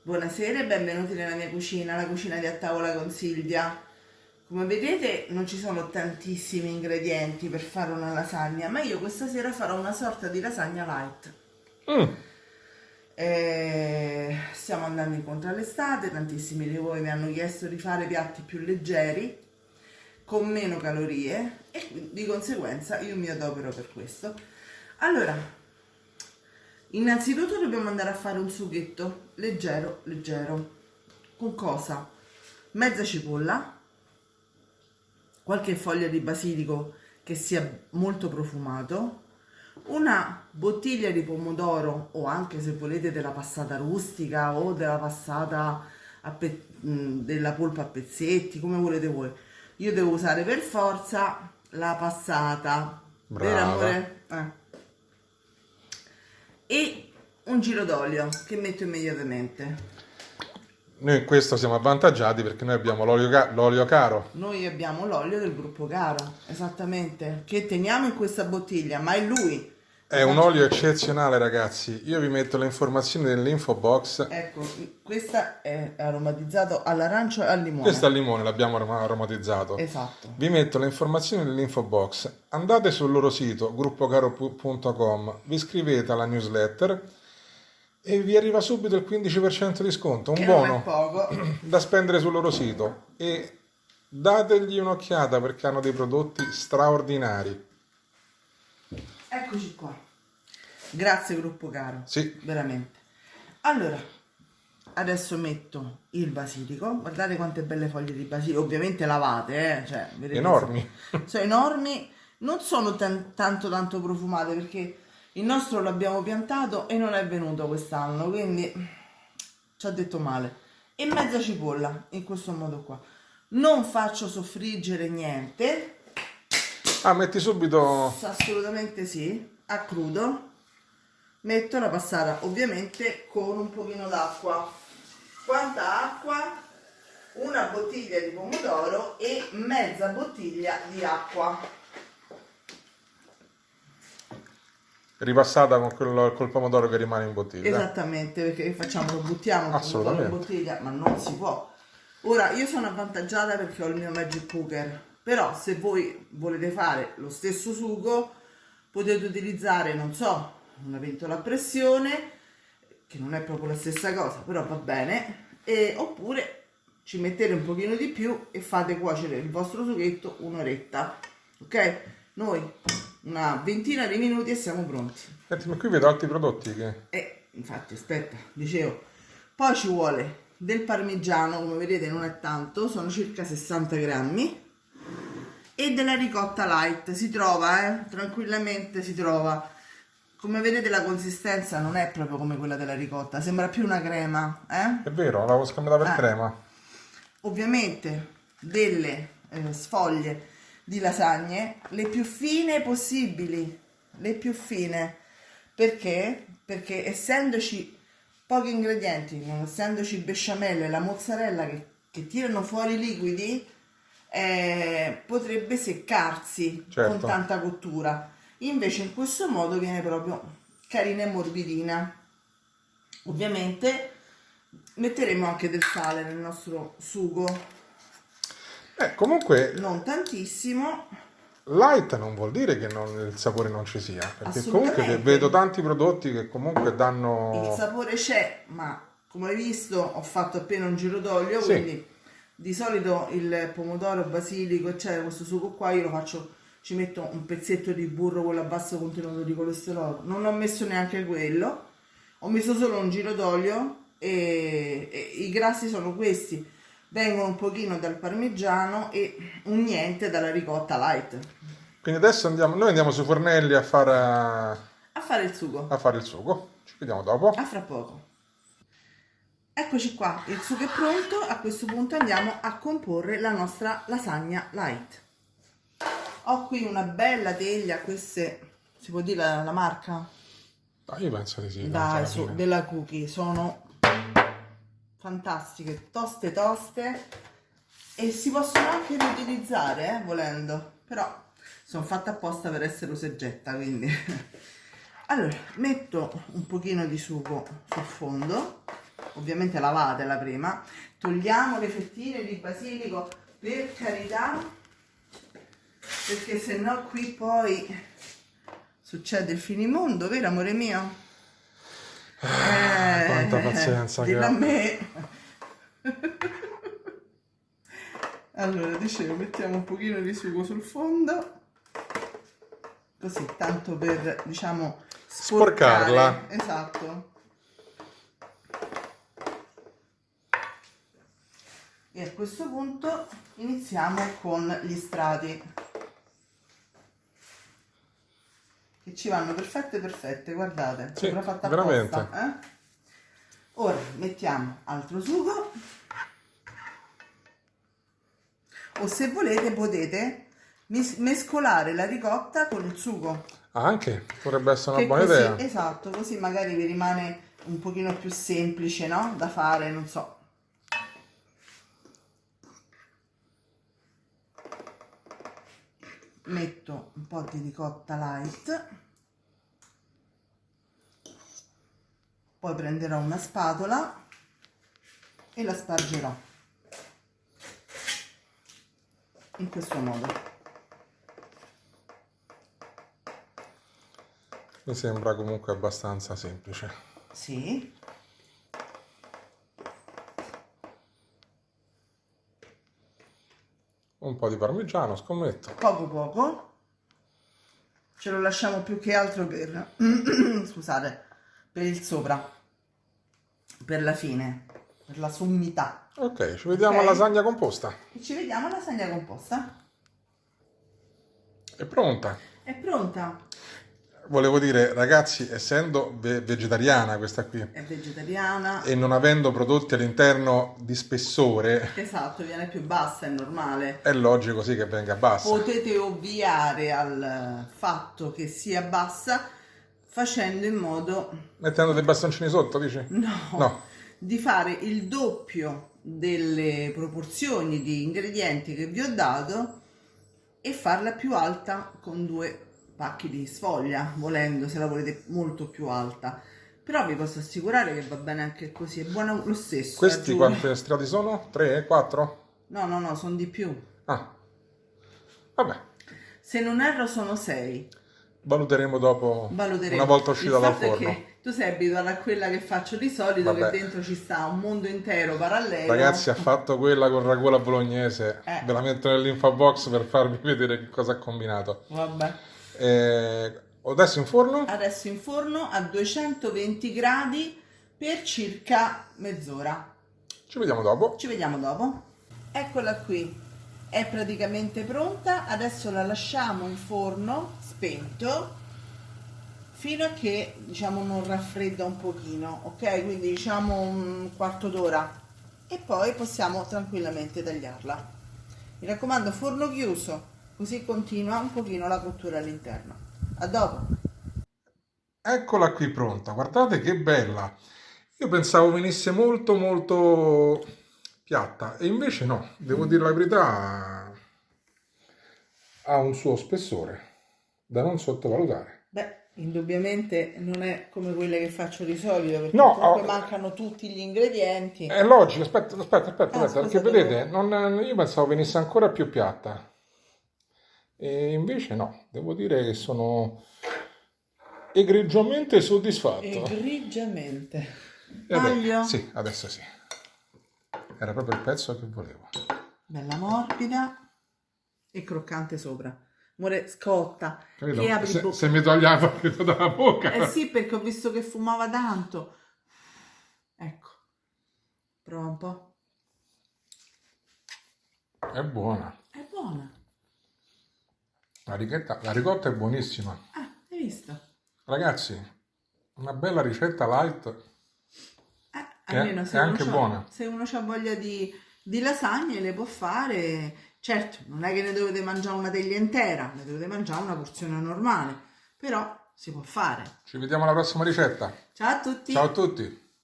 Buonasera e benvenuti nella mia cucina, la cucina di A Tavola con Silvia. Come vedete non ci sono tantissimi ingredienti per fare una lasagna, ma io questa sera farò una sorta di lasagna light. Stiamo andando incontro all'estate, tantissimi di voi mi hanno chiesto di fare piatti più leggeri, con meno calorie e di conseguenza io mi adopero per questo. Allora, innanzitutto dobbiamo andare a fare un sughetto leggero, leggero. Con cosa? Mezza cipolla, qualche foglia di basilico che sia molto profumato, una bottiglia di pomodoro o anche se volete della passata rustica o della passata della polpa a pezzetti, come volete voi. Io devo usare per forza la passata. Vero amore? E un giro d'olio che metto immediatamente. Noi in questo siamo avvantaggiati perché noi abbiamo l'olio caro. Noi abbiamo l'olio del gruppo Caro, esattamente, che teniamo in questa bottiglia, ma è lui. È un olio eccezionale, ragazzi. Io vi metto le informazioni nell'info box. Ecco, questo è aromatizzato all'arancio e al limone. Questo al limone l'abbiamo aromatizzato. Esatto. Vi metto le informazioni nell'info box. Andate sul loro sito gruppocaro.com, vi iscrivete alla newsletter e vi arriva subito il 15% di sconto, un Che buono non è poco. da spendere sul loro sito, e dategli un'occhiata perché hanno dei prodotti straordinari. Eccoci qua. Grazie gruppo Caro. Sì. Veramente. Allora, adesso metto il basilico. Guardate quante belle foglie di basilico, ovviamente lavate, cioè, vedete, Enormi. sono enormi, non sono tanto profumate perché il nostro l'abbiamo piantato e non è venuto quest'anno, quindi ci ha detto male. E mezza cipolla, in questo modo qua. Non faccio soffriggere niente. Ah, metti subito. Assolutamente sì, a crudo. Metto la passata ovviamente con un pochino d'acqua. Quanta acqua? Una bottiglia di pomodoro e mezza bottiglia di acqua. Ripassata con col pomodoro che rimane in bottiglia. Esattamente, perché che facciamo? Lo buttiamo il pomodoro in bottiglia, ma non si può. Ora, io sono avvantaggiata perché ho il mio magic cooker, però se voi volete fare lo stesso sugo potete utilizzare, non so, una pentola a pressione, che non è proprio la stessa cosa, però va bene, oppure ci mettete un pochino di più e fate cuocere il vostro sughetto un'oretta, ok? Noi una ventina di minuti e siamo pronti. Senti, ma qui vedo altri prodotti che... Infatti, aspetta, dicevo, poi ci vuole del parmigiano, come vedete non è tanto, sono circa 60 grammi, e della ricotta light, si trova, tranquillamente si trova. Come vedete la consistenza non è proprio come quella della ricotta, sembra più una crema, È vero, l'avevo scambiata per crema. Ovviamente delle sfoglie di lasagne, le più fine possibili, le più fine, perché? Perché essendoci pochi ingredienti, non essendoci il besciamella e la mozzarella che tirano fuori i liquidi, potrebbe seccarsi con tanta cottura. Invece in questo modo viene proprio carina e morbidina. Ovviamente metteremo anche del sale nel nostro sugo. Comunque non tantissimo. Light non vuol dire che il sapore non ci sia, perché comunque vedo tanti prodotti che comunque danno... Il sapore c'è, ma come hai visto ho fatto appena un giro d'olio, sì. Quindi di solito il pomodoro, basilico, eccetera, questo sugo qua io lo faccio, ci metto un pezzetto di burro con la basso contenuto di colesterolo, non ho messo neanche quello, ho messo solo un giro d'olio e i grassi sono questi, vengono un pochino dal parmigiano e un niente dalla ricotta light. Quindi adesso noi andiamo su Fornelli a fare il sugo. Ci vediamo dopo. A fra poco. Eccoci qua, il sugo è pronto, a questo punto andiamo a comporre la nostra lasagna light. Ho qui una bella teglia, queste, si può dire la marca? Io penso di sì. Dai, della Cookie, sono fantastiche, toste e si possono anche riutilizzare, volendo, però sono fatte apposta per essere usa e getta, quindi... Allora, metto un pochino di sugo sul fondo ovviamente lavatela prima, togliamo le fettine di basilico, per carità, perché sennò qui poi succede il finimondo, vero amore mio? Quanta pazienza che dillo a ha. me. Allora, dicevo, mettiamo un pochino di sugo sul fondo, così, tanto per, diciamo, Sporcarla. Esatto. E a questo punto iniziamo con gli strati, che ci vanno perfette, guardate, Sì, sembra fatta veramente. apposta, eh? Ora mettiamo altro sugo, o se volete potete mescolare la ricotta con il sugo. Anche, potrebbe essere una Che buona così, idea. esatto, così magari vi rimane un pochino più semplice, no? Da fare, non so. Metto un po' di ricotta light, poi prenderò una spatola e la spargerò in questo modo. Mi sembra comunque abbastanza semplice. Sì. Un po' di parmigiano, scommetto. Poco. Ce lo lasciamo più che altro per, scusate, per il sopra, per la fine, per la sommità. Ok, ci vediamo Ok? alla lasagna composta. E ci vediamo alla lasagna composta. È pronta. È pronta. Volevo dire, ragazzi, essendo vegetariana questa qui È vegetariana. e non avendo prodotti all'interno di spessore, Esatto, viene più bassa, è normale. è logico sì che venga bassa. Potete ovviare al fatto che sia bassa facendo in modo, Mettendo dei bastoncini sotto, dici? No. di fare il doppio delle proporzioni di ingredienti che vi ho dato e farla più alta con 2 pacchi di sfoglia, volendo, se la volete molto più alta. Però vi posso assicurare che va bene anche così, è buono lo stesso. Questi Giulio. quanti strati sono? 3? 4? No, sono di più. Ah, vabbè, Se non erro sono 6. valuteremo dopo, Valuteremo. una volta uscita Il dal fatto è forno. che tu sei abituata a quella che faccio di solito, Vabbè. che dentro ci sta un mondo intero parallelo. Ragazzi, ha fatto quella con ragù alla bolognese, ve la metto nell'info box per farvi vedere che cosa ha combinato. Vabbè. Adesso in forno? Adesso in forno a 220 gradi per circa mezz'ora. Ci vediamo dopo. Ci vediamo dopo. Eccola qui, è praticamente pronta. Adesso la lasciamo in forno spento fino a che, diciamo, non raffredda un pochino, ok? Quindi diciamo un quarto d'ora e poi possiamo tranquillamente tagliarla. Mi raccomando, forno chiuso, così continua un pochino la cottura all'interno. A dopo. Eccola qui pronta, guardate che bella. Io pensavo venisse molto molto piatta e invece no, devo dire la verità, ha un suo spessore da non sottovalutare. Beh, indubbiamente non è come quelle che faccio di solito, perché No, comunque mancano tutti gli ingredienti. È logico, aspetta, perché scusate, vedete, io pensavo venisse ancora più piatta e invece no, devo dire che sono egregiamente soddisfatto. Egregiamente. E beh, Taglio. sì, adesso sì. Era proprio il pezzo che volevo. Bella morbida e croccante sopra. Amore, scotta. Capito? Che apri bocca. Se mi toglie la papita dalla bocca. Eh sì, perché ho visto che fumava tanto. Ecco. Prova un po'. È buona. È buona. La ricotta è buonissima. Ah, hai visto? Ragazzi, una bella ricetta light. Almeno è anche buona. Se uno ha voglia di lasagne le può fare. Certo, non è che ne dovete mangiare una teglia intera, ne dovete mangiare una porzione normale, però si può fare. Ci vediamo alla prossima ricetta. Ciao a tutti! Ciao a tutti!